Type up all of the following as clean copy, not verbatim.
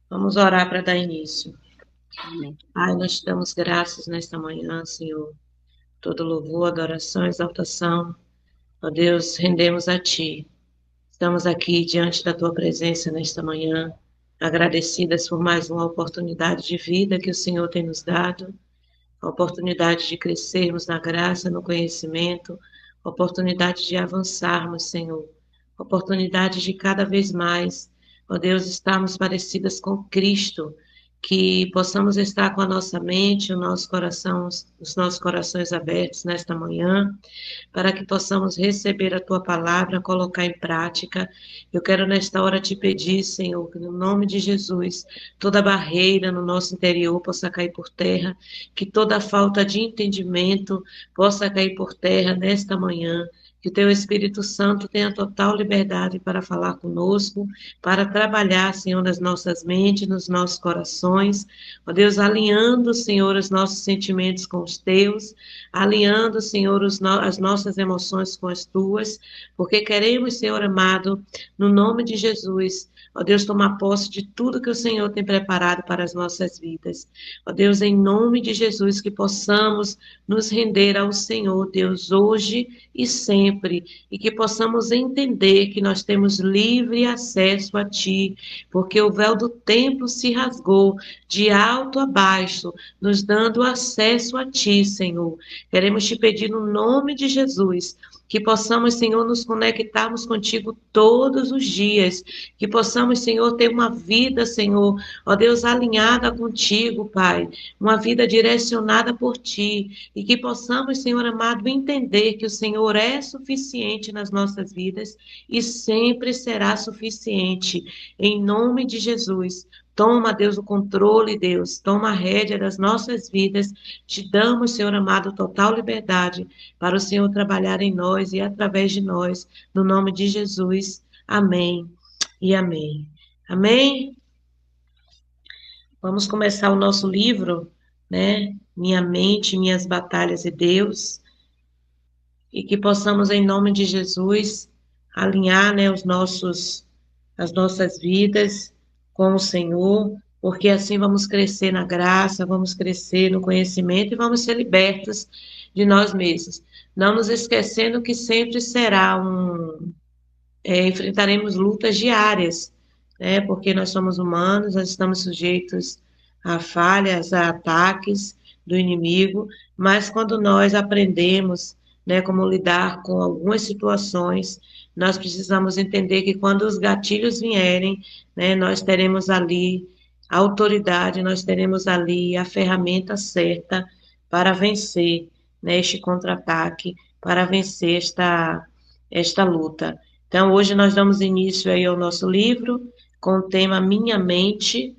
Vamos orar para dar início. Amém. Pai, nós te damos graças nesta manhã, Senhor. Todo louvor, adoração, exaltação, ó Deus, rendemos a Ti. Estamos aqui diante da Tua presença nesta manhã, agradecidas por mais uma oportunidade de vida que o Senhor tem nos dado, a oportunidade de crescermos na graça, no conhecimento, a oportunidade de avançarmos, Senhor, a oportunidade de cada vez mais, ó Deus, estarmos parecidas com Cristo, que possamos estar com a nossa mente, o nosso coração, os nossos corações abertos nesta manhã, para que possamos receber a tua palavra, colocar em prática. Eu quero nesta hora te pedir, Senhor, que no nome de Jesus, toda barreira no nosso interior possa cair por terra, que toda falta de entendimento possa cair por terra nesta manhã. Que o teu Espírito Santo tenha total liberdade para falar conosco, para trabalhar, Senhor, nas nossas mentes, nos nossos corações. Ó Deus, alinhando, Senhor, os nossos sentimentos com os teus, alinhando, Senhor, as nossas emoções com as tuas, porque queremos, Senhor amado, no nome de Jesus, ó Deus, tomar posse de tudo que o Senhor tem preparado para as nossas vidas. Ó Deus, em nome de Jesus, que possamos nos render ao Senhor, Deus, hoje e sempre, e que possamos entender que nós temos livre acesso a Ti, porque o véu do templo se rasgou de alto a baixo, nos dando acesso a Ti, Senhor. Queremos te pedir no nome de Jesus que possamos, Senhor, nos conectarmos contigo todos os dias, que possamos, Senhor, ter uma vida, Senhor, ó Deus, alinhada contigo, Pai, uma vida direcionada por ti, e que possamos, Senhor amado, entender que o Senhor é suficiente nas nossas vidas e sempre será suficiente, em nome de Jesus. Toma, Deus, o controle, Deus, toma a rédea das nossas vidas. Te damos, Senhor amado, total liberdade para o Senhor trabalhar em nós e através de nós, no nome de Jesus. Amém e amém. Amém? Vamos começar o nosso livro, né? Minha mente, minhas batalhas e Deus, e que possamos, em nome de Jesus, alinhar, né, as nossas vidas com o Senhor, porque assim vamos crescer na graça, vamos crescer no conhecimento e vamos ser libertos de nós mesmos. Não nos esquecendo que sempre será enfrentaremos lutas diárias, né? Porque nós somos humanos, nós estamos sujeitos a falhas, a ataques do inimigo, mas quando nós aprendemos, né, como lidar com algumas situações, nós precisamos entender que quando os gatilhos vierem, né, nós teremos ali a autoridade, nós teremos ali a ferramenta certa para vencer, né, este contra-ataque, para vencer esta luta. Então, hoje nós damos início aí ao nosso livro com o tema Minha Mente,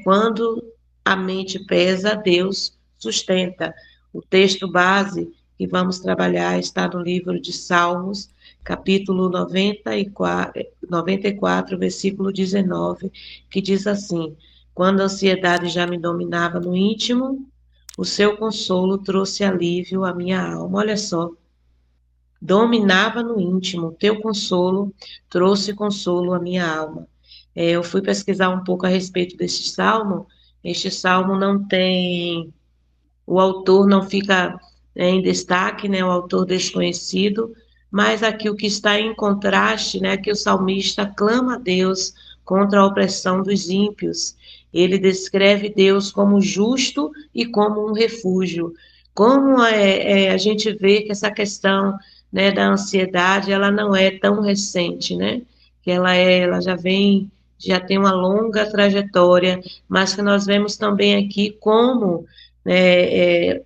quando a mente pesa, Deus sustenta. O texto base que vamos trabalhar está no livro de Salmos, capítulo 94, versículo 19, que diz assim: Quando a ansiedade já me dominava no íntimo, o seu consolo trouxe alívio à minha alma. Olha só, dominava no íntimo, teu consolo trouxe consolo à minha alma. Eu fui pesquisar um pouco a respeito deste salmo. Este salmo não tem, o autor não fica em destaque, né, o autor desconhecido, mas aqui o que está em contraste, né, que o salmista clama a Deus contra a opressão dos ímpios. Ele descreve Deus como justo e como um refúgio. Como a gente vê que essa questão, né, da ansiedade, ela não é tão recente, né? Que ela já vem, já tem uma longa trajetória, mas que nós vemos também aqui como, né,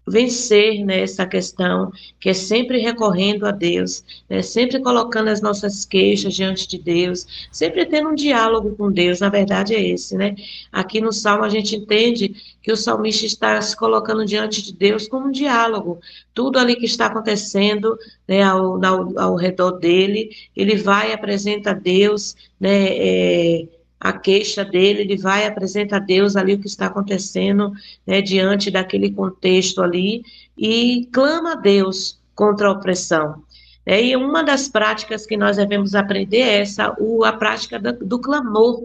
vencer, né, essa questão, que é sempre recorrendo a Deus, né, sempre colocando as nossas queixas diante de Deus, sempre tendo um diálogo com Deus, na verdade é esse, né? Aqui no Salmo a gente entende que o salmista está se colocando diante de Deus como um diálogo, tudo ali que está acontecendo, né, ao redor dele, ele vai e apresenta a Deus, né, a queixa dele, ele vai e apresenta a Deus ali o que está acontecendo, né, diante daquele contexto ali, e clama a Deus contra a opressão. E uma das práticas que nós devemos aprender é essa, a prática do clamor.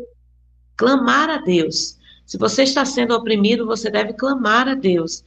clamar a Deus. Se você está sendo oprimido, você deve clamar a Deus.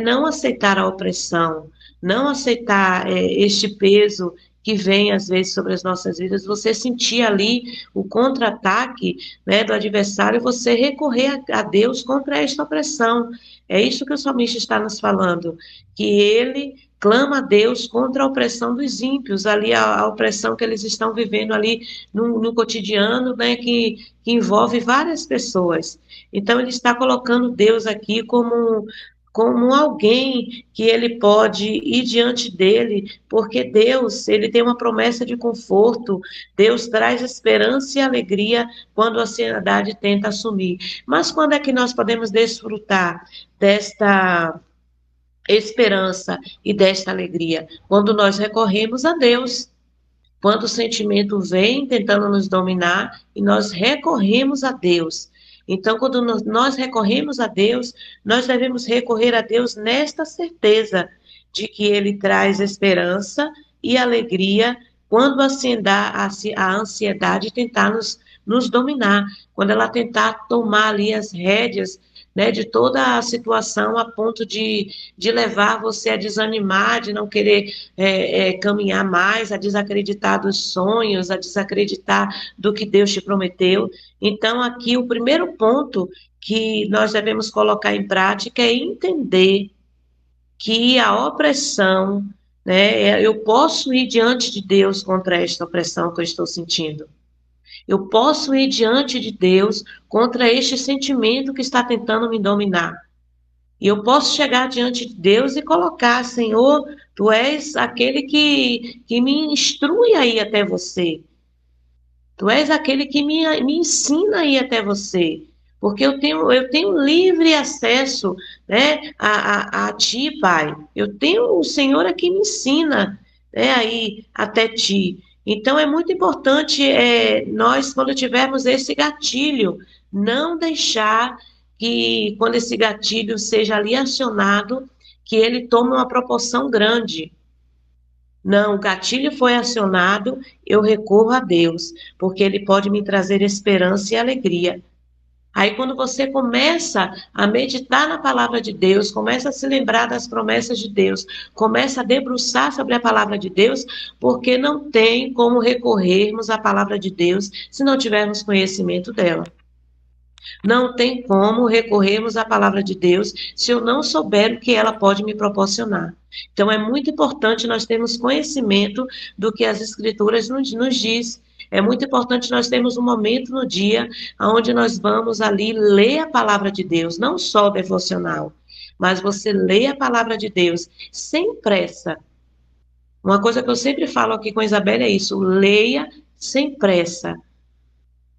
Não aceitar a opressão, não aceitar este peso que vem às vezes sobre as nossas vidas, você sentir ali o contra-ataque, né, do adversário, você recorrer a Deus contra esta opressão. É isso que o salmista está nos falando, que ele clama a Deus contra a opressão dos ímpios, ali a opressão que eles estão vivendo ali no cotidiano, né, que envolve várias pessoas. Então ele está colocando Deus aqui como alguém que ele pode ir diante dele, porque Deus, ele tem uma promessa de conforto, Deus traz esperança e alegria quando a ansiedade tenta assumir. Mas quando é que nós podemos desfrutar desta esperança e desta alegria? Quando nós recorremos a Deus. Quando o sentimento vem tentando nos dominar e nós recorremos a Deus. Então, quando nós recorremos a Deus, nós devemos recorrer a Deus nesta certeza de que Ele traz esperança e alegria quando a ansiedade tentar nos dominar, quando ela tentar tomar ali as rédeas, né, de toda a situação a ponto de levar você a desanimar, de não querer caminhar mais, a desacreditar dos sonhos, a desacreditar do que Deus te prometeu. Então, aqui o primeiro ponto que nós devemos colocar em prática é entender que a opressão, né, eu posso ir diante de Deus contra esta opressão que eu estou sentindo. Eu posso ir diante de Deus contra este sentimento que está tentando me dominar. E eu posso chegar diante de Deus e colocar, Senhor, Tu és aquele que me instrui a ir até você. Tu és aquele que me ensina a ir até você. Porque eu tenho livre acesso, né, a Ti, Pai. Eu tenho o Senhor aqui me ensina, né, a ir até Ti. Então é muito importante nós, quando tivermos esse gatilho, não deixar que, quando esse gatilho seja ali acionado, que ele tome uma proporção grande. Não, o gatilho foi acionado, eu recorro a Deus, porque Ele pode me trazer esperança e alegria. Aí, quando você começa a meditar na palavra de Deus, começa a se lembrar das promessas de Deus, começa a debruçar sobre a palavra de Deus, porque não tem como recorrermos à palavra de Deus se não tivermos conhecimento dela. Não tem como recorrermos à palavra de Deus se eu não souber o que ela pode me proporcionar. Então, é muito importante nós termos conhecimento do que as Escrituras nos diz. É muito importante nós termos um momento no dia onde nós vamos ali ler a palavra de Deus, não só o devocional, mas você lê a palavra de Deus sem pressa. Uma coisa que eu sempre falo aqui com a Isabela é isso: leia sem pressa.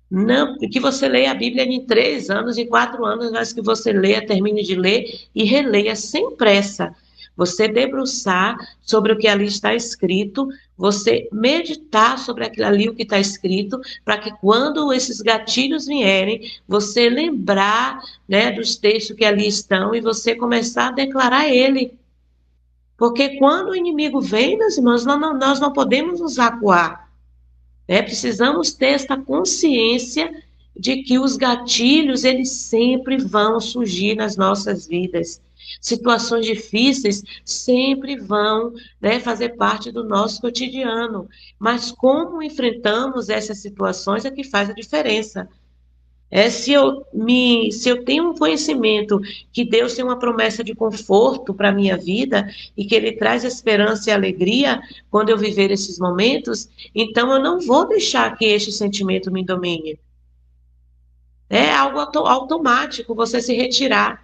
Não, que você leia a Bíblia em 3 anos, em 4 anos, mas que você leia, termine de ler e releia sem pressa. Você debruçar sobre o que ali está escrito, você meditar sobre aquilo ali, o que está escrito, para que quando esses gatilhos vierem, você lembrar, né, dos textos que ali estão e você começar a declarar ele. Porque quando o inimigo vem, meus irmãos, nós não podemos nos acuar. Precisamos ter esta consciência de que os gatilhos, eles sempre vão surgir nas nossas vidas. Situações difíceis sempre vão, né, fazer parte do nosso cotidiano. Mas como enfrentamos essas situações é que faz a diferença. Se eu tenho um conhecimento que Deus tem uma promessa de conforto para a minha vida e que Ele traz esperança e alegria quando eu viver esses momentos, então eu não vou deixar que este sentimento me domine. É algo automático você se retirar.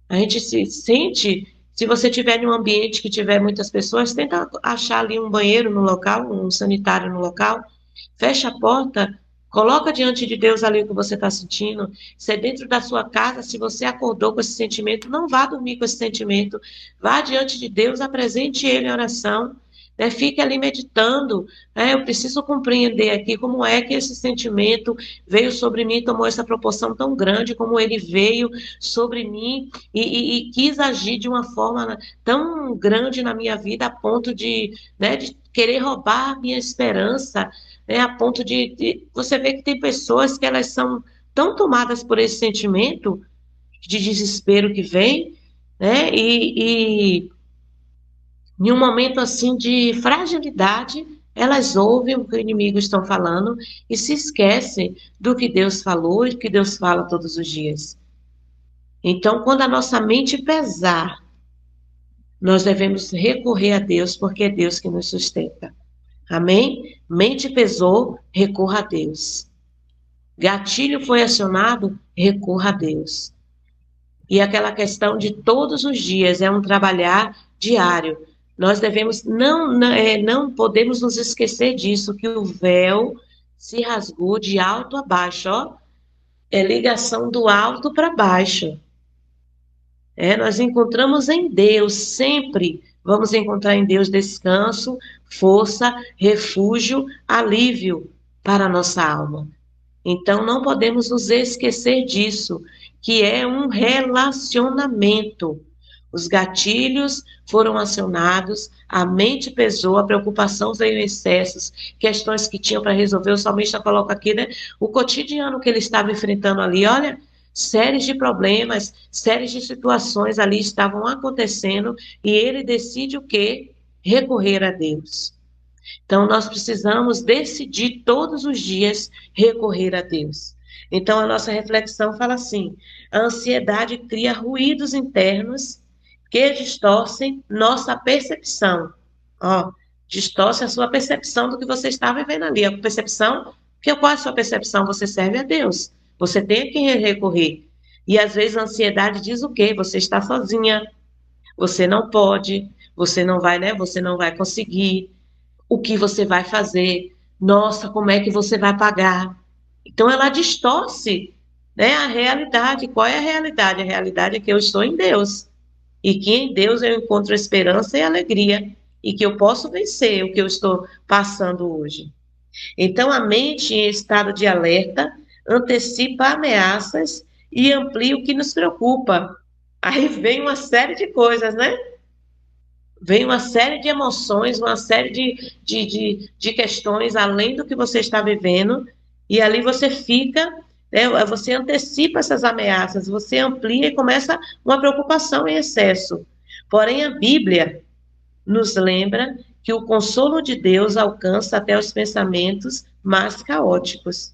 A gente se sente, se você estiver em um ambiente que tiver muitas pessoas, tenta achar ali um banheiro no local, um sanitário no local, fecha a porta. Coloca diante de Deus ali o que você está sentindo. Se é dentro da sua casa, se você acordou com esse sentimento, não vá dormir com esse sentimento. Vá diante de Deus, apresente Ele em oração. Fique ali meditando. Eu preciso compreender aqui como é que esse sentimento veio sobre mim, tomou essa proporção tão grande, como ele veio sobre mim e quis agir de uma forma tão grande na minha vida, a ponto de querer roubar a minha esperança, a ponto de você ver que tem pessoas que elas são tão tomadas por esse sentimento de desespero que vem, né? E em um momento assim de fragilidade, elas ouvem o que o inimigo estão falando e se esquecem do que Deus falou e do que Deus fala todos os dias. Então, quando a nossa mente pesar, nós devemos recorrer a Deus, porque é Deus que nos sustenta. Amém? Mente pesou, recorra a Deus. Gatilho foi acionado, recorra a Deus. E aquela questão de todos os dias, é um trabalhar diário. Nós devemos, não podemos nos esquecer disso, que o véu se rasgou de alto a baixo, ó. É ligação do alto para baixo. Nós encontramos em Deus, sempre vamos encontrar em Deus descanso, força, refúgio, alívio para a nossa alma. Então, não podemos nos esquecer disso, que é um relacionamento. Os gatilhos foram acionados, a mente pesou, a preocupação veio em excessos, questões que tinham para resolver, o salmista coloca aqui, né? O cotidiano que ele estava enfrentando ali, olha, séries de problemas, séries de situações ali estavam acontecendo, e ele decide o quê? Recorrer a Deus. Então, nós precisamos decidir todos os dias recorrer a Deus. Então, a nossa reflexão fala assim: a ansiedade cria ruídos internos que distorcem nossa percepção. Ó, distorce a sua percepção do que você está vivendo ali. A percepção, qual é a sua percepção? Você serve a Deus. Você tem a quem recorrer. E às vezes a ansiedade diz o quê? Você está sozinha. Você não pode. Você não vai, né? Você não vai conseguir. O que você vai fazer, nossa, como é que você vai pagar. Então, ela distorce, né, a realidade. Qual é a realidade? A realidade é que eu estou em Deus, e que em Deus eu encontro esperança e alegria, e que eu posso vencer o que eu estou passando hoje. Então, a mente em estado de alerta antecipa ameaças e amplia o que nos preocupa. Aí vem uma série de coisas, né? Vem uma série de emoções, uma série de questões além do que você está vivendo, e ali você fica, né, você antecipa essas ameaças, você amplia e começa uma preocupação em excesso. Porém, a Bíblia nos lembra que o consolo de Deus alcança até os pensamentos mais caóticos.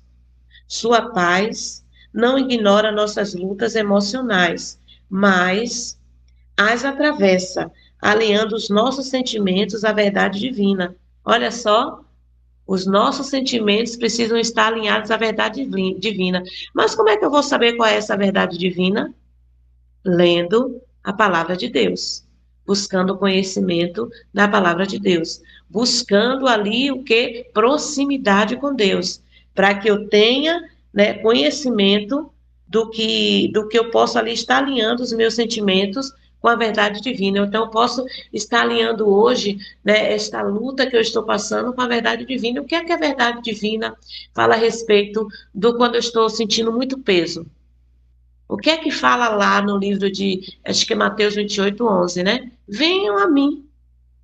Sua paz não ignora nossas lutas emocionais, mas as atravessa, alinhando os nossos sentimentos à verdade divina. Olha só, os nossos sentimentos precisam estar alinhados à verdade divina. Mas como é que eu vou saber qual é essa verdade divina? Lendo a palavra de Deus, buscando conhecimento da palavra de Deus, buscando ali o que? Proximidade com Deus, para que eu tenha, né, conhecimento do que eu posso ali estar alinhando os meus sentimentos com a verdade divina. Então, eu posso estar alinhando hoje, né, esta luta que eu estou passando com a verdade divina. O que é a verdade divina? Fala a respeito do quando eu estou sentindo muito peso. O que é que fala lá no livro de, acho que é Mateus 28:11, né? Venham a mim.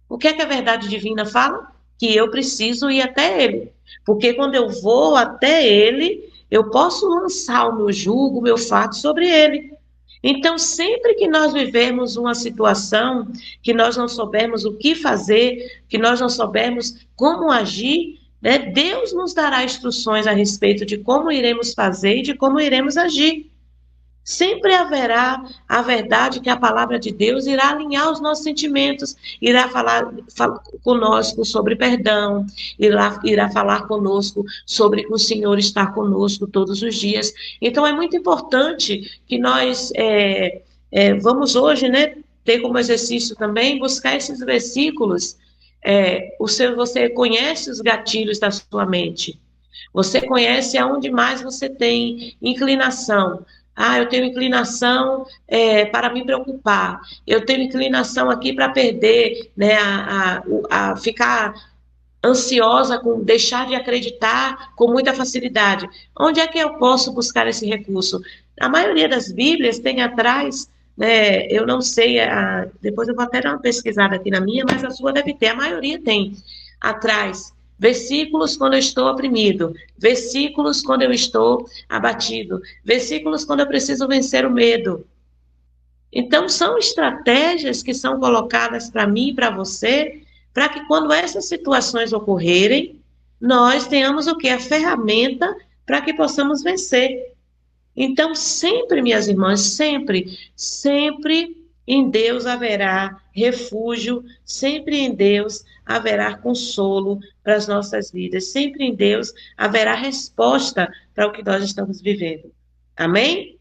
O que é que a verdade divina fala? Que eu preciso ir até ele. Porque quando eu vou até ele, eu posso lançar o meu jugo, o meu fardo sobre ele. Então, sempre que nós vivermos uma situação, que nós não soubermos o que fazer, que nós não soubermos como agir, né, Deus nos dará instruções a respeito de como iremos fazer e de como iremos agir. Sempre haverá a verdade que a palavra de Deus irá alinhar os nossos sentimentos, irá falar conosco sobre perdão, irá falar conosco sobre o Senhor estar conosco todos os dias. Então, é muito importante que nós vamos hoje, né, ter como exercício também buscar esses versículos. Você conhece os gatilhos da sua mente, você conhece aonde mais você tem inclinação. Eu tenho inclinação para me preocupar. Eu tenho inclinação aqui para perder, né, a ficar ansiosa com deixar de acreditar com muita facilidade. Onde é que eu posso buscar esse recurso? A maioria das Bíblias tem atrás, né, eu não sei, depois eu vou até dar uma pesquisada aqui na minha, mas a sua deve ter, a maioria tem atrás versículos quando eu estou oprimido, versículos quando eu estou abatido, versículos quando eu preciso vencer o medo. Então, são estratégias que são colocadas para mim e para você, para que quando essas situações ocorrerem, nós tenhamos o quê? A ferramenta para que possamos vencer. Então, sempre, minhas irmãs, sempre, sempre em Deus haverá refúgio, sempre em Deus haverá consolo para as nossas vidas, sempre em Deus haverá resposta para o que nós estamos vivendo. Amém?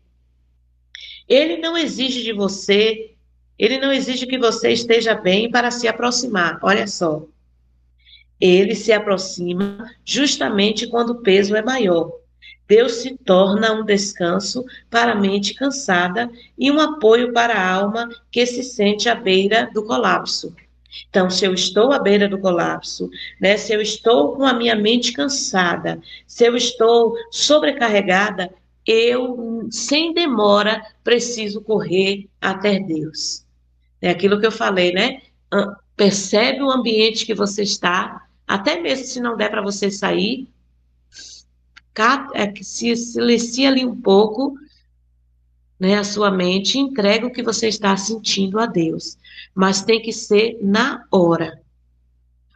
Ele não exige de você, ele não exige que você esteja bem para se aproximar. Olha só, ele se aproxima justamente quando o peso é maior. Deus se torna um descanso para a mente cansada e um apoio para a alma que se sente à beira do colapso. Então, se eu estou à beira do colapso, né, se eu estou com a minha mente cansada, se eu estou sobrecarregada, eu, sem demora, preciso correr até Deus. É aquilo que eu falei, né? Percebe o ambiente que você está, até mesmo se não der para você sair, se silencia ali um pouco, né, a sua mente, entrega o que você está sentindo a Deus. Mas tem que ser na hora.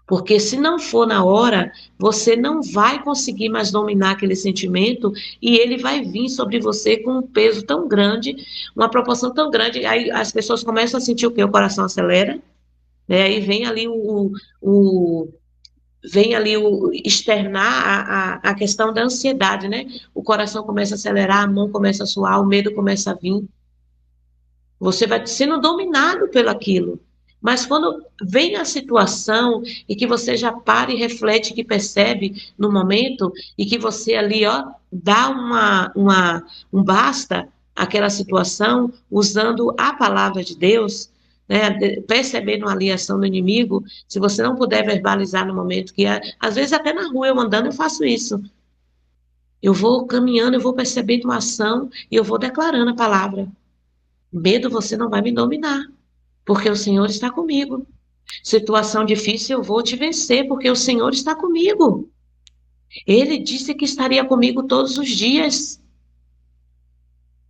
Porque se não for na hora, você não vai conseguir mais dominar aquele sentimento e ele vai vir sobre você com um peso tão grande, uma proporção tão grande. Aí as pessoas começam a sentir o quê? O coração acelera, né? Aí vem ali o externar a questão da ansiedade, né? O coração começa a acelerar, a mão começa a suar, o medo começa a vir. Você vai sendo dominado pelo aquilo. Mas quando vem a situação e que você já para e reflete, que percebe no momento, e que você ali, ó, dá um basta àquela situação, usando a palavra de Deus, né, percebendo ali a ação do inimigo, se você não puder verbalizar no momento, que às vezes até na rua eu andando eu faço isso. Eu vou caminhando, eu vou percebendo uma ação e eu vou declarando a palavra. Medo você não vai me dominar, porque o Senhor está comigo. Situação difícil, eu vou te vencer, porque o Senhor está comigo. Ele disse que estaria comigo todos os dias.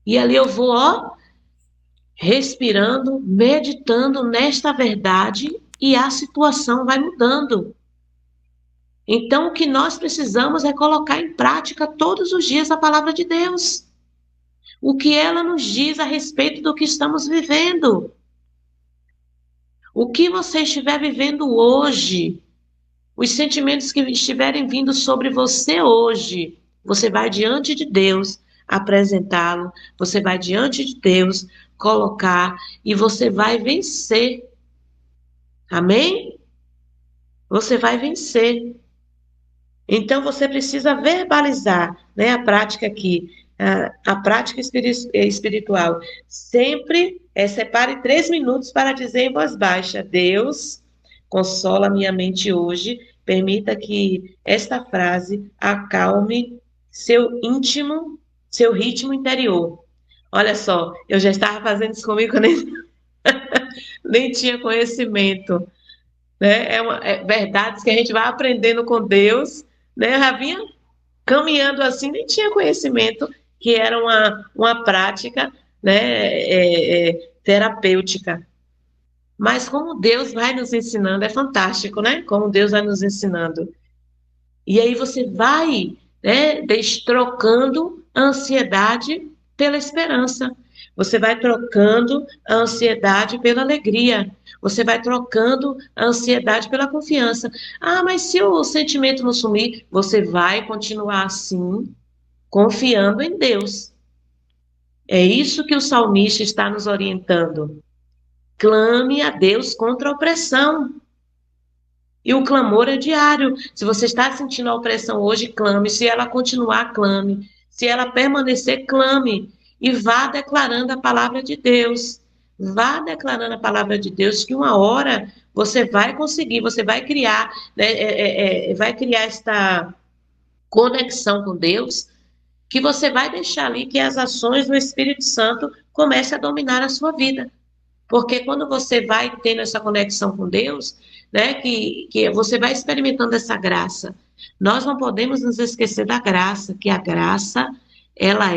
E ali eu vou, ó, respirando, meditando nesta verdade e a situação vai mudando. Então, o que nós precisamos é colocar em prática todos os dias a palavra de Deus. O que ela nos diz a respeito do que estamos vivendo. O que você estiver vivendo hoje, os sentimentos que estiverem vindo sobre você hoje, você vai diante de Deus apresentá-lo, você vai diante de Deus colocar e você vai vencer. Amém? Você vai vencer. Então você precisa verbalizar, né, a prática aqui, a prática espiritual. Sempre separe 3 minutos para dizer em voz baixa: Deus, consola minha mente hoje, permita que esta frase acalme seu íntimo, seu ritmo interior. Olha só, eu já estava fazendo isso comigo, nem tinha conhecimento, né? Verdades que a gente vai aprendendo com Deus, né? Eu já vinha caminhando assim, nem tinha conhecimento que era uma prática, né, terapêutica. Mas como Deus vai nos ensinando, é fantástico, né? Como Deus vai nos ensinando. E aí você vai, né, trocando a ansiedade pela esperança. Você vai trocando a ansiedade pela alegria. Você vai trocando a ansiedade pela confiança. Ah, mas se o sentimento não sumir, você vai continuar assim, confiando em Deus. É isso que o salmista está nos orientando. Clame a Deus contra a opressão. E o clamor é diário. Se você está sentindo a opressão hoje, clame. Se ela continuar, clame. Se ela permanecer, clame. E vá declarando a palavra de Deus. Vá declarando a palavra de Deus, que uma hora você vai conseguir, você vai criar, né, vai criar esta conexão com Deus, que você vai deixar ali que as ações do Espírito Santo comecem a dominar a sua vida. Porque quando você vai tendo essa conexão com Deus, né, que você vai experimentando essa graça. Nós não podemos nos esquecer da graça, que a graça, ela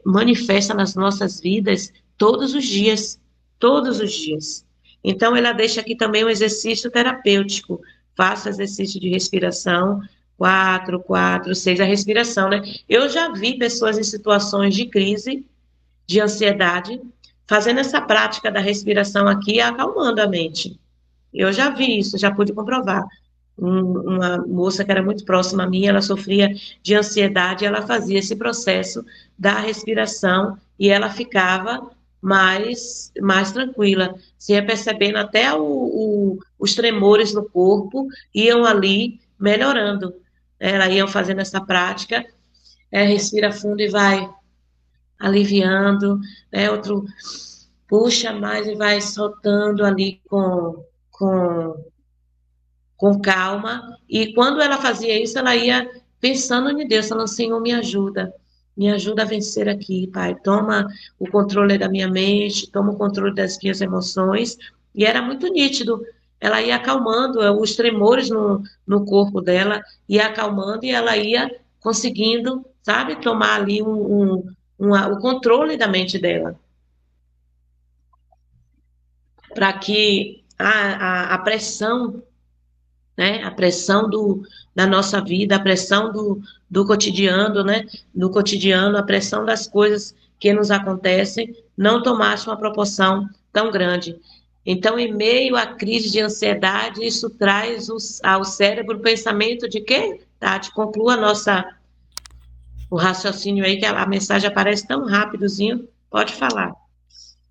manifesta nas nossas vidas todos os dias, todos os dias. Então, ela deixa aqui também um exercício terapêutico. Faça exercício de respiração, 4, 4, 6, a respiração, né? Eu já vi pessoas em situações de crise, de ansiedade, fazendo essa prática da respiração aqui, acalmando a mente. Eu já vi isso, já pude comprovar. Uma moça que era muito próxima a mim, ela sofria de ansiedade, ela fazia esse processo da respiração e ela ficava mais tranquila. Você ia percebendo até os tremores no corpo, iam ali melhorando. Ela iam fazendo essa prática, respira fundo e vai aliviando, outro puxa mais e vai soltando ali com calma. E quando ela fazia isso, ela ia pensando em Deus, falando: Senhor, me ajuda a vencer aqui, Pai. Toma o controle da minha mente, toma o controle das minhas emoções. E era muito nítido. Ela ia acalmando os tremores no corpo dela, ia acalmando e ela ia conseguindo, sabe, tomar ali o controle da mente dela. Para que a pressão, né, a pressão da nossa vida, a pressão do cotidiano, né, do cotidiano, a pressão das coisas que nos acontecem, não tomasse uma proporção tão grande. Então, em meio à crise de ansiedade, isso traz ao cérebro o pensamento de quê? Tati, conclua o raciocínio aí, que a mensagem aparece tão rapidozinho. Pode falar.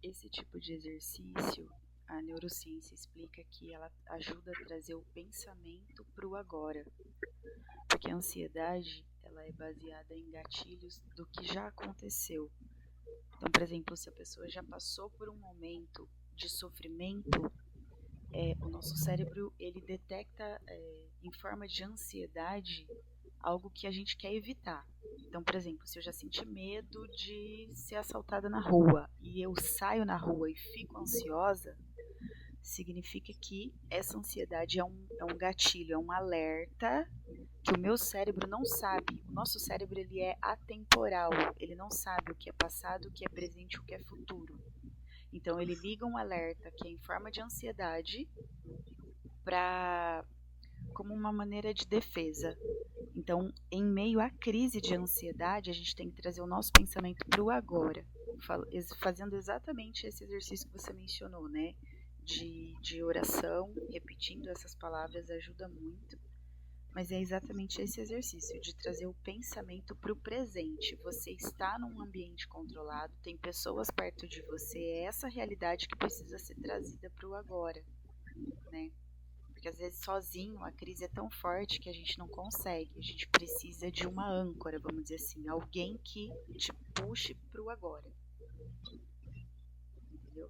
Esse tipo de exercício, a neurociência explica que ela ajuda a trazer o pensamento para o agora. Porque a ansiedade, ela é baseada em gatilhos do que já aconteceu. Então, por exemplo, se a pessoa já passou por um momento de sofrimento, o nosso cérebro ele detecta em forma de ansiedade algo que a gente quer evitar. Então, por exemplo, se eu já senti medo de ser assaltada na rua e eu saio na rua e fico ansiosa, significa que essa ansiedade é um gatilho, é um alerta que o meu cérebro não sabe. O nosso cérebro ele é atemporal, ele não sabe o que é passado, o que é presente, o que é futuro. Então ele liga um alerta que é em forma de ansiedade como uma maneira de defesa. Então, em meio à crise de ansiedade, a gente tem que trazer o nosso pensamento para o agora, fazendo exatamente esse exercício que você mencionou, né? De oração, repetindo essas palavras ajuda muito, mas é exatamente esse exercício de trazer o pensamento para o presente. Você está num ambiente controlado, tem pessoas perto de você, é essa realidade que precisa ser trazida para o agora, né? Porque às vezes sozinho a crise é tão forte que a gente não consegue, a gente precisa de uma âncora, vamos dizer assim, alguém que te puxe para o agora. Entendeu?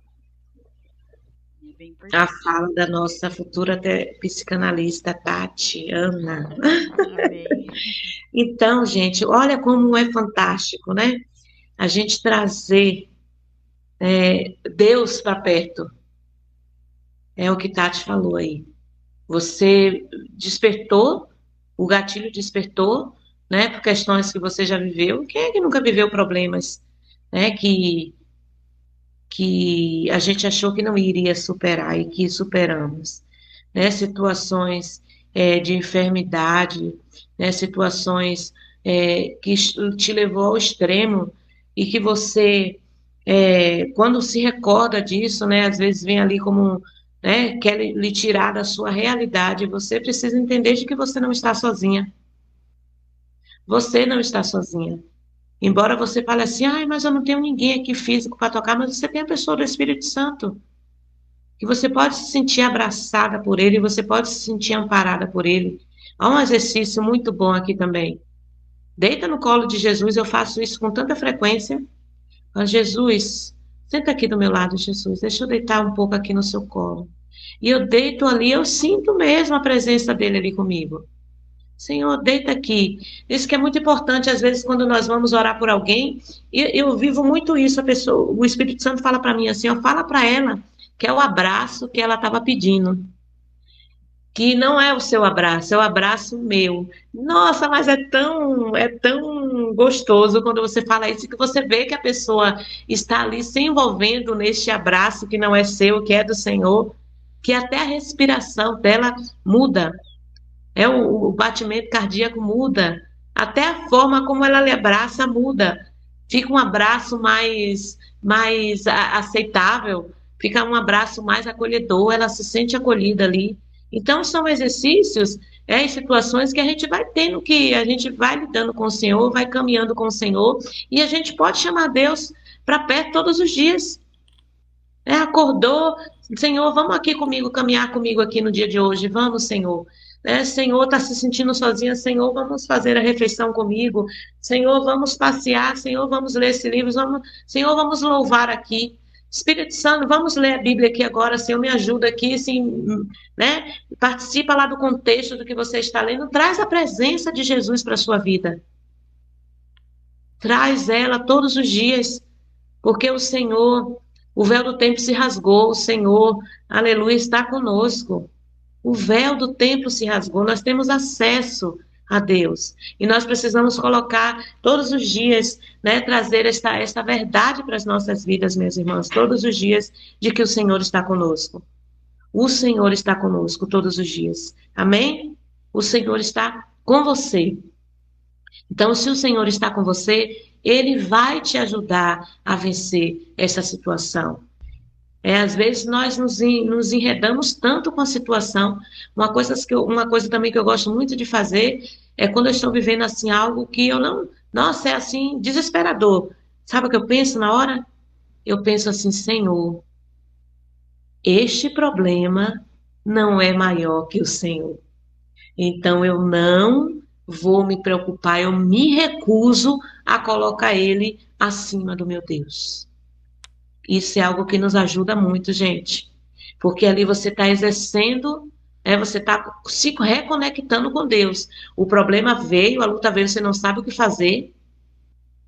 É bem importante. A fala da nossa futura psicanalista, Tatiana. Amém. Então, gente, olha como é fantástico, né? A gente trazer Deus para perto. É o que Tati falou aí. Você despertou, o gatilho despertou, né? Por questões que você já viveu. Quem é que nunca viveu problemas, né? Que a gente achou que não iria superar e que superamos, né? Situações de enfermidade, né? Situações que te levou ao extremo e que você, quando se recorda disso, né? Às vezes vem ali como, né? Quer lhe tirar da sua realidade. Você precisa entender de que você não está sozinha. Você não está sozinha. Embora você fale assim, mas eu não tenho ninguém aqui físico para tocar, mas você tem a pessoa do Espírito Santo, que você pode se sentir abraçada por ele, você pode se sentir amparada por ele. Há um exercício muito bom aqui também. Deita no colo de Jesus, eu faço isso com tanta frequência. Mas Jesus, senta aqui do meu lado, Jesus, deixa eu deitar um pouco aqui no seu colo. E eu deito ali, eu sinto mesmo a presença dele ali comigo. Senhor, deita aqui. Isso que é muito importante, às vezes, quando nós vamos orar por alguém, eu vivo muito isso, o Espírito Santo fala para mim assim, fala para ela que é o abraço que ela estava pedindo. que não é o seu abraço, é o abraço meu. Nossa, mas é tão gostoso quando você fala isso, que você vê que a pessoa está ali se envolvendo neste abraço que não é seu, que é do Senhor, que até a respiração dela muda, o batimento cardíaco muda, até a forma como ela lhe abraça muda. Fica um abraço mais aceitável, fica um abraço mais acolhedor, ela se sente acolhida ali. Então, são exercícios, em situações que a gente vai tendo que, a gente vai lidando com o Senhor, vai caminhando com o Senhor, e a gente pode chamar Deus para perto todos os dias. Acordou, Senhor, vamos aqui comigo, caminhar comigo aqui no dia de hoje, vamos, Senhor. Senhor, está se sentindo sozinha, Senhor, vamos fazer a refeição comigo, Senhor, vamos passear, Senhor, vamos ler esse livro, Senhor, vamos louvar aqui. Espírito Santo, vamos ler a Bíblia aqui agora, Senhor, me ajuda aqui, assim, né? Participa lá do contexto do que você está lendo, traz a presença de Jesus para a sua vida. Traz ela todos os dias, porque o Senhor, o véu do templo se rasgou, o Senhor, aleluia, está conosco. O véu do templo se rasgou, nós temos acesso a Deus. E nós precisamos colocar todos os dias, né, trazer esta verdade para as nossas vidas, meus irmãos, todos os dias, de que o Senhor está conosco. O Senhor está conosco todos os dias. Amém? O Senhor está com você. Então, se o Senhor está com você, Ele vai te ajudar a vencer essa situação. Às vezes nós nos enredamos tanto com a situação. Uma coisa também que eu gosto muito de fazer é quando eu estou vivendo assim algo que eu não. Nossa, é assim, desesperador. Sabe o que eu penso na hora? Eu penso assim, Senhor, este problema não é maior que o Senhor. Então eu não vou me preocupar, eu me recuso a colocar ele acima do meu Deus. Isso é algo que nos ajuda muito, gente. Porque ali você está exercendo, você está se reconectando com Deus. O problema veio, a luta veio, você não sabe o que fazer,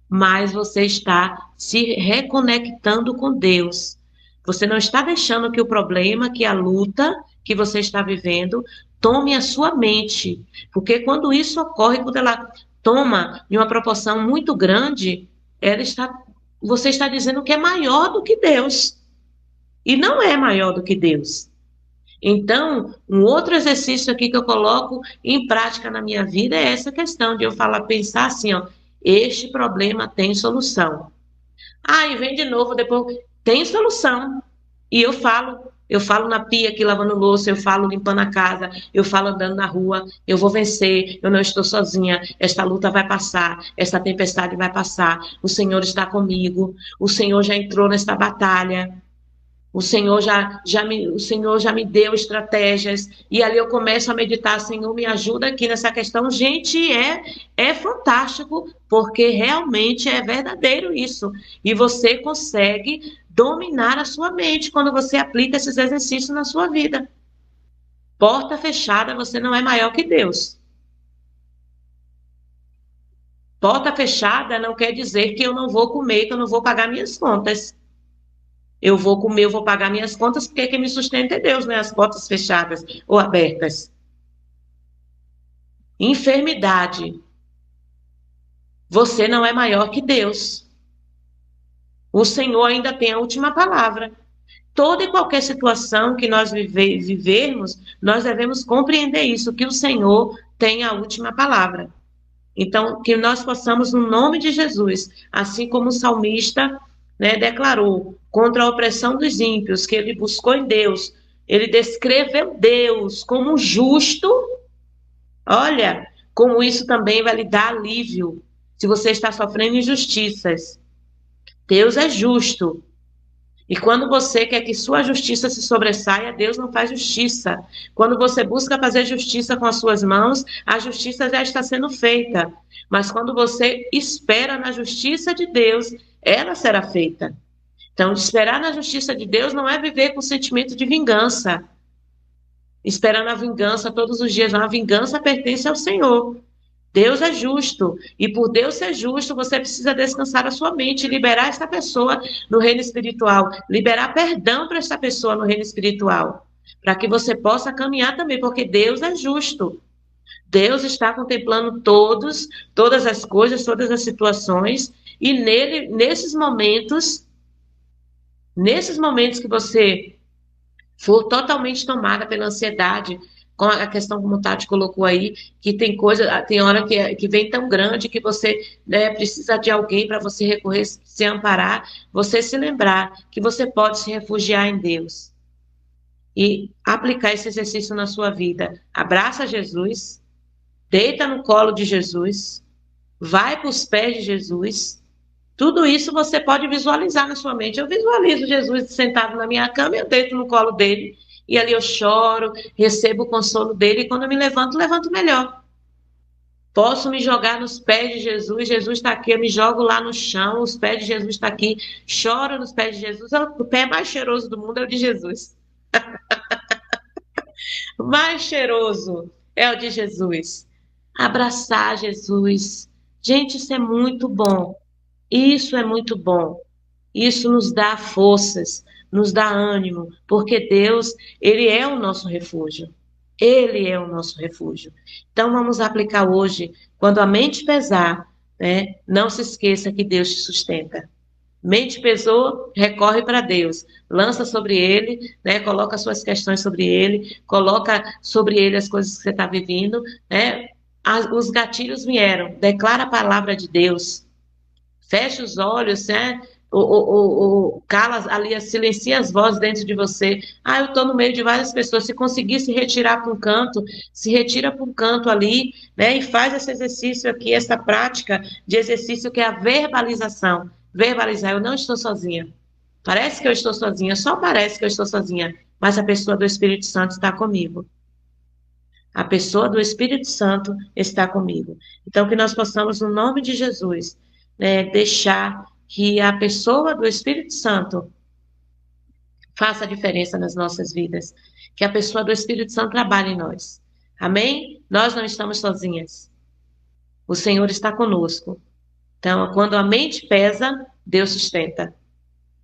mas você está se reconectando com Deus. Você não está deixando que o problema, que a luta que você está vivendo, tome a sua mente. Porque quando isso ocorre, quando ela toma em uma proporção muito grande, você está dizendo que é maior do que Deus. E não é maior do que Deus. Então, um outro exercício aqui que eu coloco em prática na minha vida é essa questão de eu pensar assim, ó, este problema tem solução. E vem de novo depois, tem solução. E eu falo na pia aqui lavando louça, eu falo limpando a casa, eu falo andando na rua, eu vou vencer, eu não estou sozinha, esta luta vai passar, esta tempestade vai passar, o Senhor está comigo, o Senhor já entrou nesta batalha. O Senhor o Senhor já me deu estratégias, e ali eu começo a meditar, Senhor, me ajuda aqui nessa questão. Gente, é fantástico, porque realmente é verdadeiro isso. E você consegue dominar a sua mente quando você aplica esses exercícios na sua vida. Porta fechada, você não é maior que Deus. Porta fechada não quer dizer que eu não vou comer, que eu não vou pagar minhas contas. Eu vou comer, eu vou pagar minhas contas, porque quem me sustenta é Deus, né? As portas fechadas ou abertas. Enfermidade. Você não é maior que Deus. O Senhor ainda tem a última palavra. Toda e qualquer situação que nós vivermos, nós devemos compreender isso, que o Senhor tem a última palavra. Então, que nós possamos, no nome de Jesus, assim como o salmista, né, declarou contra a opressão dos ímpios, que ele buscou em Deus, ele descreveu Deus como justo. Olha, como isso também vai lhe dar alívio se você está sofrendo injustiças. Deus é justo. E quando você quer que sua justiça se sobressaia, Deus não faz justiça. Quando você busca fazer justiça com as suas mãos, a justiça já está sendo feita. Mas quando você espera na justiça de Deus, ela será feita. Então, esperar na justiça de Deus não é viver com sentimento de vingança. Esperando a vingança todos os dias. Não, a vingança pertence ao Senhor. Deus é justo. E por Deus ser justo, você precisa descansar a sua mente, liberar essa pessoa no reino espiritual, liberar perdão para essa pessoa no reino espiritual. para que você possa caminhar também, porque Deus é justo. Deus está contemplando todas as coisas, todas as situações, e nesses momentos que você for totalmente tomada pela ansiedade, com a questão como o Tati colocou aí, que tem coisa, tem hora que vem tão grande que você, né, precisa de alguém para você recorrer, se amparar, você se lembrar que você pode se refugiar em Deus e aplicar esse exercício na sua vida. Abraça Jesus, deita no colo de Jesus, vai para os pés de Jesus. Tudo isso você pode visualizar na sua mente. Eu visualizo Jesus sentado na minha cama, eu deito no colo dele, e ali eu choro, recebo o consolo dele, e quando eu me levanto, levanto melhor. Posso me jogar nos pés de Jesus, Jesus está aqui, eu me jogo lá no chão, os pés de Jesus estão aqui, choro nos pés de Jesus, o pé mais cheiroso do mundo é o de Jesus. O mais cheiroso é o de Jesus. Abraçar Jesus. Gente, isso é muito bom. Isso é muito bom. Isso nos dá forças, nos dá ânimo, porque Deus, Ele é o nosso refúgio. Ele é o nosso refúgio. Então vamos aplicar hoje, quando a mente pesar, né, não se esqueça que Deus te sustenta. Mente pesou, recorre para Deus, lança sobre Ele, né, coloca suas questões sobre Ele, coloca sobre Ele as coisas que você está vivendo, né, os gatilhos vieram, declara a palavra de Deus, fecha os olhos, né? Cala ali, silencia as vozes dentro de você. Ah, eu estou no meio de várias pessoas. Se conseguir se retirar para um canto, se retira para um canto ali, né? E faz esse exercício aqui, essa prática de exercício que é a verbalização. Verbalizar, eu não estou sozinha. Parece que eu estou sozinha, só parece que eu estou sozinha, mas a pessoa do Espírito Santo está comigo. A pessoa do Espírito Santo está comigo. Então, que nós possamos, no nome de Jesus, né, deixar que a pessoa do Espírito Santo faça a diferença nas nossas vidas. Que a pessoa do Espírito Santo trabalhe em nós. Amém? Nós não estamos sozinhas. O Senhor está conosco. Então, quando a mente pesa, Deus sustenta.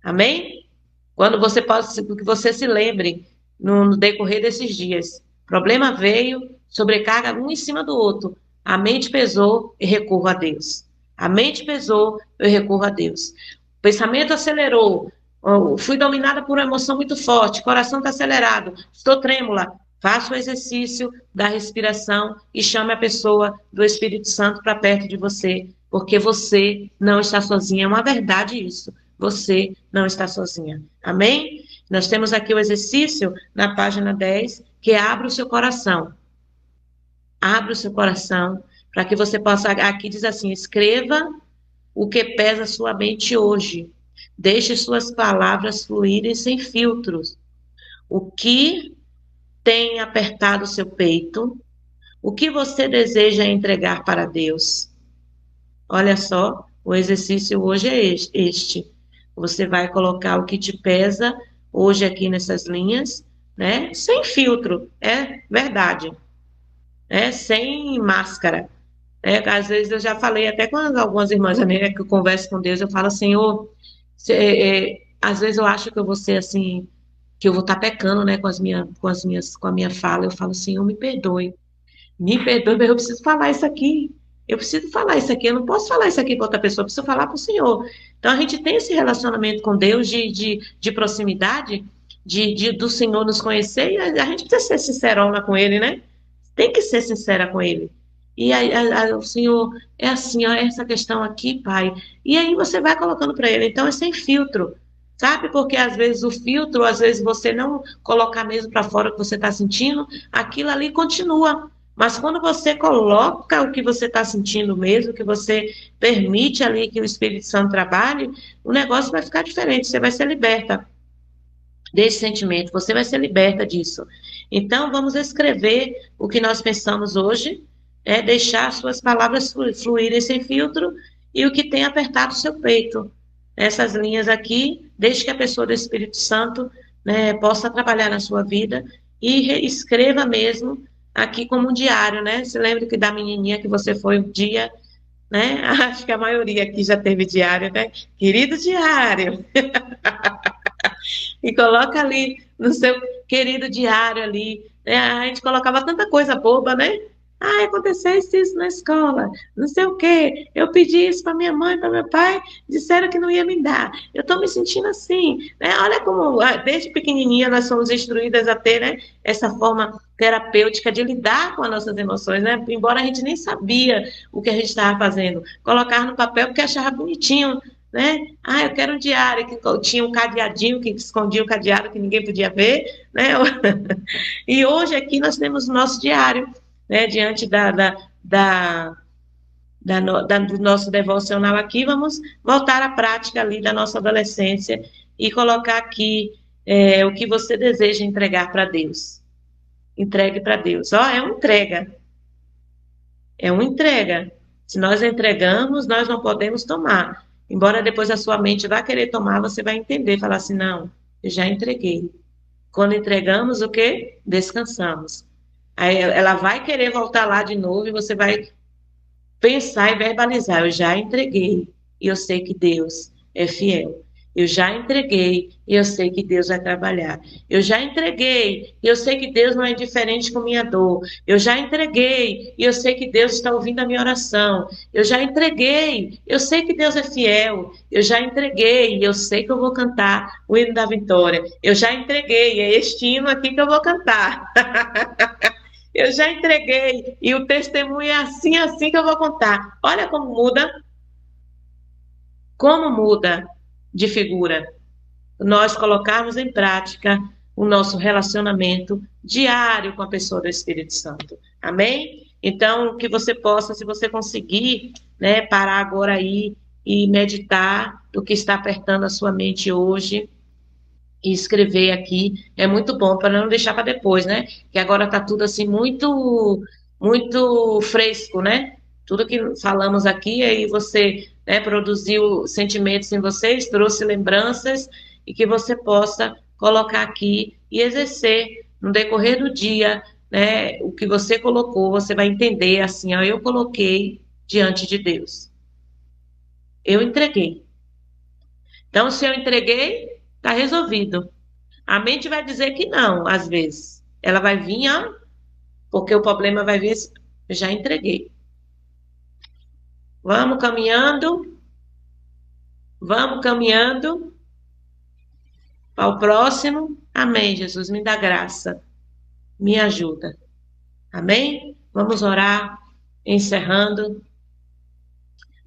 Amém? Quando você possa, que você se lembre no decorrer desses dias. Problema veio, sobrecarga um em cima do outro. A mente pesou e recorro a Deus. A mente pesou, eu recorro a Deus. O pensamento acelerou, fui dominada por uma emoção muito forte, coração está acelerado, estou trêmula. Faça o exercício da respiração e chame a pessoa do Espírito Santo para perto de você, porque você não está sozinha. É uma verdade isso. Você não está sozinha. Amém? Nós temos aqui o exercício na página 10, que é abra o seu coração. Abra o seu coração para que você possa, aqui diz assim, escreva o que pesa sua mente hoje. Deixe suas palavras fluírem sem filtros. O que tem apertado seu peito? O que você deseja entregar para Deus? Olha só, o exercício hoje é este. Você vai colocar o que te pesa hoje aqui nessas linhas, né? Sem filtro, é verdade. Sem máscara. Às vezes eu já falei até com algumas irmãs, né, que eu converso com Deus, eu falo, Senhor, às vezes eu acho que eu vou ser assim, que eu vou estar pecando, né, com a minha fala, eu falo, Senhor, me perdoe, mas eu preciso falar isso aqui, eu não posso falar isso aqui para outra pessoa, eu preciso falar para o Senhor. Então a gente tem esse relacionamento com Deus de proximidade, do Senhor nos conhecer, e a gente precisa ser sincerona com Ele, né? Tem que ser sincera com Ele. E aí, o Senhor, é assim, ó, essa questão aqui, Pai. E aí você vai colocando para Ele. Então é sem filtro, sabe? Porque às vezes o filtro, às vezes você não colocar mesmo para fora o que você está sentindo, aquilo ali continua. Mas quando você coloca o que você está sentindo mesmo, que você permite ali que o Espírito Santo trabalhe, o negócio vai ficar diferente, você vai ser liberta desse sentimento, você vai ser liberta disso. Então, vamos escrever o que nós pensamos hoje, deixar suas palavras fluírem sem filtro e o que tem apertado o seu peito. Essas linhas aqui, desde que a pessoa do Espírito Santo, né, possa trabalhar na sua vida e escreva mesmo aqui como um diário, né? Se lembra que da menininha que você foi um dia, né? Acho que a maioria aqui já teve diário, né? Querido diário. E coloca ali no seu querido diário ali, né? A gente colocava tanta coisa boba, né? Ah, aconteceu isso na escola, não sei o quê. Eu pedi isso para minha mãe, para meu pai, disseram que não ia me dar. Eu estou me sentindo assim, né? Olha como desde pequenininha nós somos instruídas a ter, né, essa forma terapêutica de lidar com as nossas emoções, né? Embora a gente nem sabia o que a gente estava fazendo, colocar no papel porque achava bonitinho, né? Ah, eu quero um diário que tinha um cadeadinho que escondia o cadeado que ninguém podia ver, né? E hoje aqui nós temos o nosso diário, né? Diante do nosso devocional aqui, vamos voltar à prática ali da nossa adolescência e colocar aqui o que você deseja entregar para Deus. Entregue para Deus. Ó, é uma entrega. É uma entrega. Se nós entregamos, nós não podemos tomar. Embora depois a sua mente vá querer tomar, você vai entender, falar assim, não, eu já entreguei. Quando entregamos, o quê? Descansamos. Aí ela vai querer voltar lá de novo e você vai pensar e verbalizar, eu já entreguei e eu sei que Deus é fiel. Eu já entreguei e eu sei que Deus vai trabalhar. Eu já entreguei e eu sei que Deus não é indiferente com minha dor. Eu já entreguei e eu sei que Deus está ouvindo a minha oração. Eu já entreguei, eu sei que Deus é fiel. Eu já entreguei e eu sei que eu vou cantar o hino da vitória. Eu já entreguei, é este hino aqui que eu vou cantar. Eu já entreguei e o testemunho é assim, assim que eu vou contar. Olha como muda de figura. Nós colocarmos em prática o nosso relacionamento diário com a pessoa do Espírito Santo. Amém? Então, que você possa, se você conseguir, né, parar agora aí e meditar do que está apertando a sua mente hoje e escrever aqui é muito bom para não deixar para depois, né? Que agora está tudo assim muito fresco, né? Tudo que falamos aqui, aí você, né, produziu sentimentos em vocês, trouxe lembranças e que você possa colocar aqui e exercer no decorrer do dia, né? O que você colocou, você vai entender assim, ó, eu coloquei diante de Deus. Eu entreguei. Então, se eu entreguei, está resolvido. A mente vai dizer que não, às vezes. Ela vai vir, ó, porque o problema vai vir, eu já entreguei. Vamos caminhando para o próximo. Amém, Jesus, me dá graça, me ajuda. Amém? Vamos orar, encerrando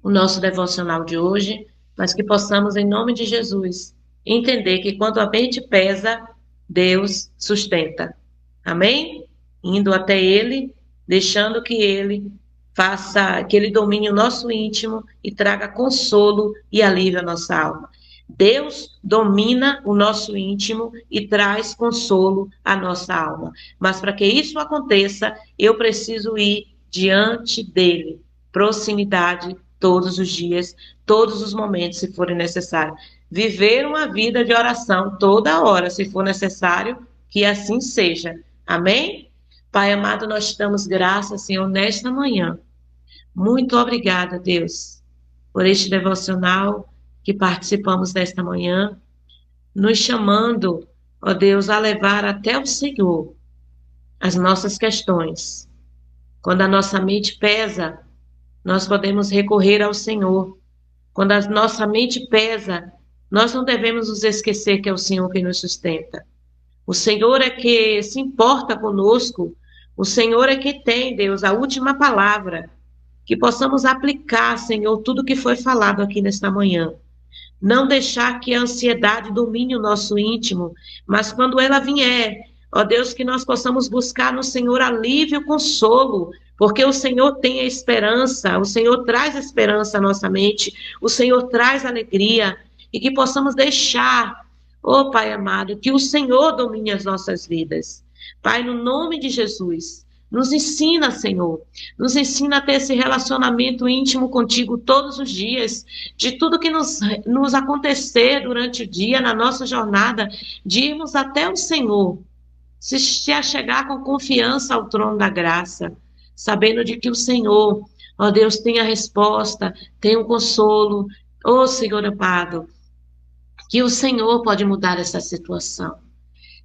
o nosso devocional de hoje, mas que possamos, em nome de Jesus, entender que quando a mente pesa, Deus sustenta. Amém? Indo até Ele, deixando que Ele faça, que Ele domine o nosso íntimo e traga consolo e alívio à nossa alma. Deus domina o nosso íntimo e traz consolo à nossa alma. Mas para que isso aconteça, eu preciso ir diante dele, proximidade todos os dias, todos os momentos, se forem necessários. Viver uma vida de oração toda hora, se for necessário, que assim seja. Amém? Pai amado, nós te damos graças, Senhor, nesta manhã. Muito obrigada, Deus, por este devocional que participamos desta manhã, nos chamando, ó Deus, a levar até o Senhor as nossas questões. Quando a nossa mente pesa, nós podemos recorrer ao Senhor. Quando a nossa mente pesa, nós não devemos nos esquecer que é o Senhor que nos sustenta. O Senhor é que se importa conosco. O Senhor é que tem, Deus, a última palavra. Que possamos aplicar, Senhor, tudo que foi falado aqui nesta manhã. Não deixar que a ansiedade domine o nosso íntimo, mas quando ela vier, ó Deus, que nós possamos buscar no Senhor alívio e consolo, porque o Senhor tem a esperança, o Senhor traz esperança à nossa mente, o Senhor traz alegria, e que possamos deixar, ó Pai amado, que o Senhor domine as nossas vidas. Pai, no nome de Jesus, nos ensina, Senhor, nos ensina a ter esse relacionamento íntimo contigo todos os dias, de tudo que nos acontecer durante o dia, na nossa jornada, de irmos até o Senhor, se achegar com confiança ao trono da graça, sabendo de que o Senhor, ó Deus, tem a resposta, tem o consolo. Ó Senhor amado, que o Senhor pode mudar essa situação.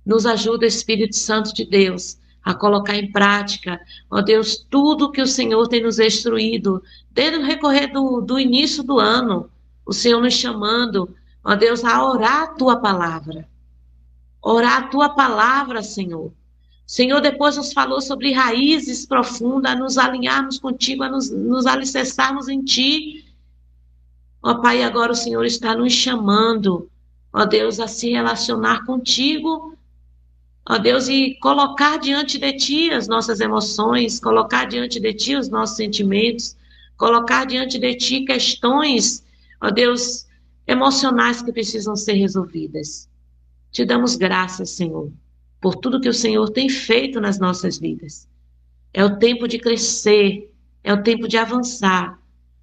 Nos ajuda, Espírito Santo de Deus, a colocar em prática, ó Deus, tudo que o Senhor tem nos instruído, desde o recorrer do início do ano, o Senhor nos chamando, ó Deus, a orar a Tua palavra. Orar a Tua palavra, Senhor. Senhor, depois nos falou sobre raízes profundas, a nos alinharmos contigo, a nos alicerçarmos em Ti. Ó Pai, agora o Senhor está nos chamando, ó Deus, a se relacionar contigo, ó Deus, e colocar diante de Ti as nossas emoções, colocar diante de Ti os nossos sentimentos, colocar diante de Ti questões, ó Deus, emocionais que precisam ser resolvidas. Te damos graças, Senhor, por tudo que o Senhor tem feito nas nossas vidas. É o tempo de crescer, é o tempo de avançar.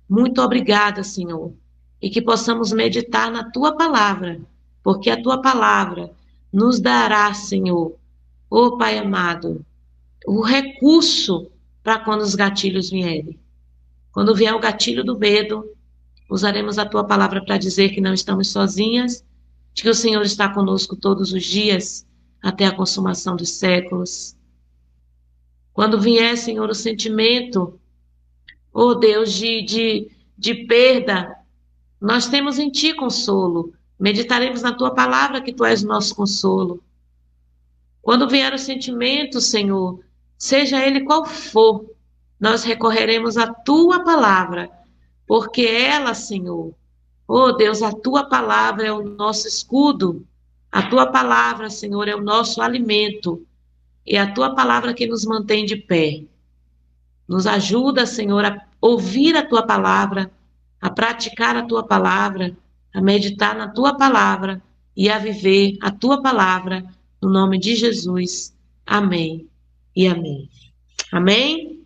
Muito obrigada, Senhor, e que possamos meditar na Tua palavra, porque a Tua palavra nos dará, Senhor, ô Pai amado, o recurso para quando os gatilhos vierem. Quando vier o gatilho do medo, usaremos a Tua palavra para dizer que não estamos sozinhas, de que o Senhor está conosco todos os dias, até a consumação dos séculos. Quando vier, Senhor, o sentimento, oh Deus, de perda, nós temos em Ti consolo. Meditaremos na Tua palavra, que Tu és o nosso consolo. Quando vier o sentimento, Senhor, seja ele qual for, nós recorreremos à Tua palavra, porque ela, Senhor, oh Deus, a Tua palavra é o nosso escudo, a Tua palavra, Senhor, é o nosso alimento, e a Tua palavra que nos mantém de pé. Nos ajuda, Senhor, a ouvir a Tua palavra, a praticar a Tua palavra, a meditar na Tua palavra e a viver a Tua palavra, no nome de Jesus. Amém e amém. Amém?